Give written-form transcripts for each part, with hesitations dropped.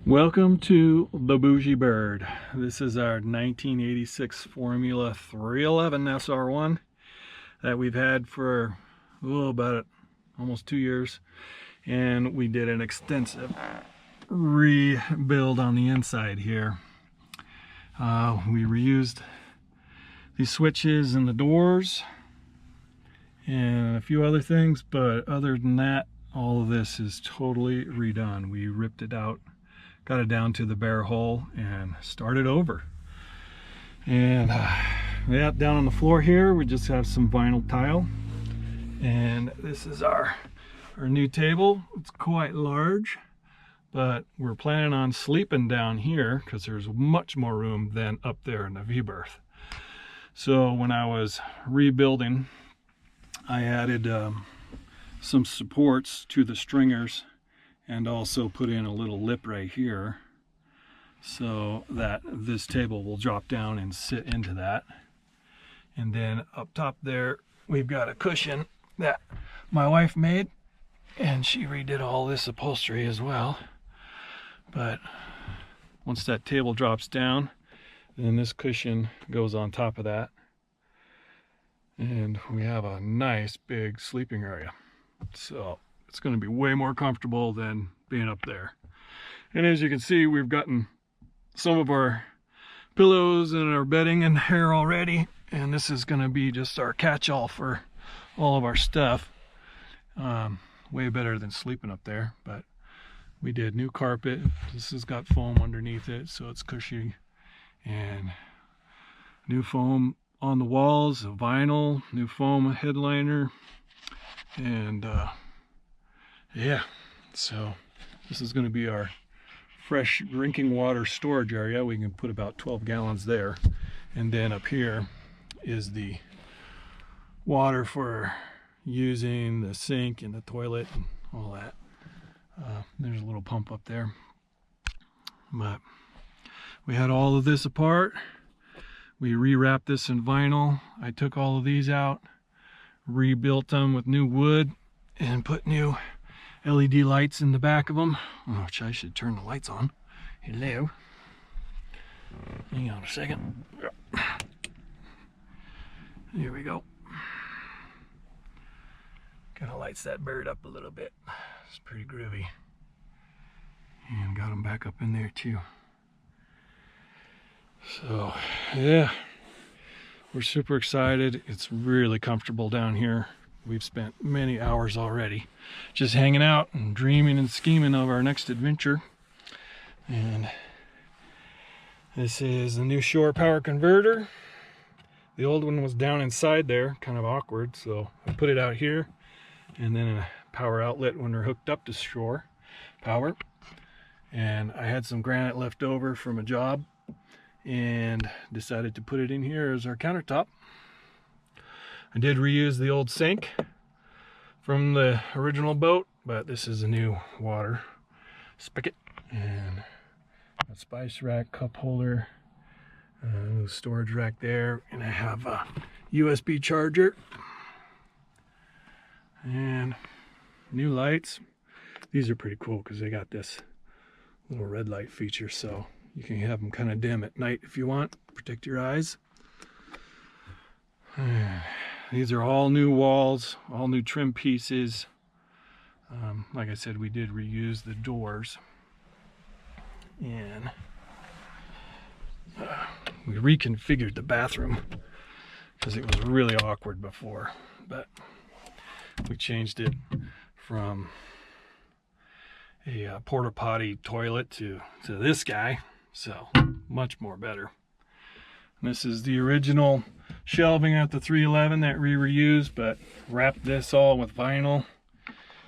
Welcome to the Bougie Bird. This is our 1986 Formula 311 SR-1 that we've had for about almost 2 years, and we did an extensive rebuild on the inside here. We reused these switches and the doors and a few other things, but other than that, all of this is totally redone. We ripped it out, got it down to the bare hull, and started over. And yeah, down on the floor here we just have some vinyl tile, and this is our new table. It's quite large, but we're planning on sleeping down here because there's much more room than up there in the V-berth. So when I was rebuilding, I added some supports to the stringers and also put in a little lip right here so that this table will drop down and sit into that. And then up top there we've got a cushion that my wife made, and she redid all this upholstery as well. But once that table drops down, then this cushion goes on top of that, and we have a nice big sleeping area. So it's going to be way more comfortable than being up there. And as you can see, we've gotten some of our pillows and our bedding in here already, and this is going to be just our catch-all for all of our stuff. Way better than sleeping up there. But we did new carpet. This has got foam underneath it, so it's cushy, and new foam on the walls, a vinyl, new foam headliner, and yeah, so this is going to be our fresh drinking water storage area. We can put about 12 gallons there, and then up here is the water for using the sink and the toilet and all that. There's a little pump up there. But we had all of this apart. We rewrapped this in vinyl. I took all of these out, rebuilt them with new wood, and put new LED lights in the back of them, which I should turn the lights on. Hello. Hang on a second. Here we go. Kind of lights that bird up a little bit. It's pretty groovy. And got them back up in there too. So yeah, we're super excited. It's really comfortable down here. We've spent many hours already just hanging out and dreaming and scheming of our next adventure. And this is the new shore power converter. The old one was down inside there, kind of awkward, so I put it out here, and then a power outlet when we're hooked up to shore power. And I had some granite left over from a job and decided to put it in here as our countertop. I did reuse the old sink from the original boat, but this is a new water spigot, and a spice rack, cup holder, a storage rack there, and I have a USB charger and new lights. These are pretty cool because they got this little red light feature, so you can have them kind of dim at night if you want, protect your eyes. These are all new walls, all new trim pieces. Like I said, we did reuse the doors, and we reconfigured the bathroom because it was really awkward before, but we changed it from a porta potty toilet to this guy, so much more better. And this is the original shelving at the 311 that we reused, but wrapped this all with vinyl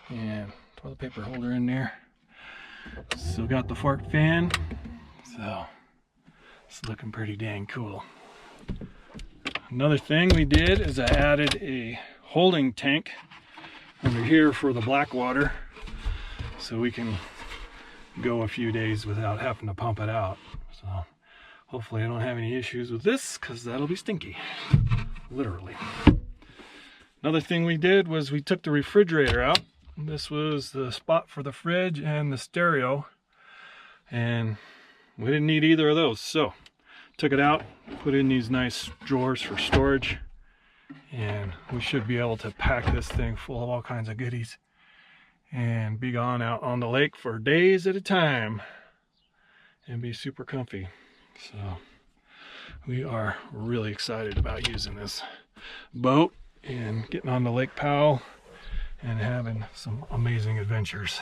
and toilet paper holder in there. Still got the fart fan, so it's looking pretty dang cool. Another thing we did is I added a holding tank under here for the black water, so we can go a few days without having to pump it out. So hopefully I don't have any issues with this, because that'll be stinky, literally. Another thing we did was we took the refrigerator out. This was the spot for the fridge and the stereo, and we didn't need either of those. So took it out, put in these nice drawers for storage, and we should be able to pack this thing full of all kinds of goodies and be gone out on the lake for days at a time and be super comfy. So we are really excited about using this boat and getting on the Lake Powell and having some amazing adventures.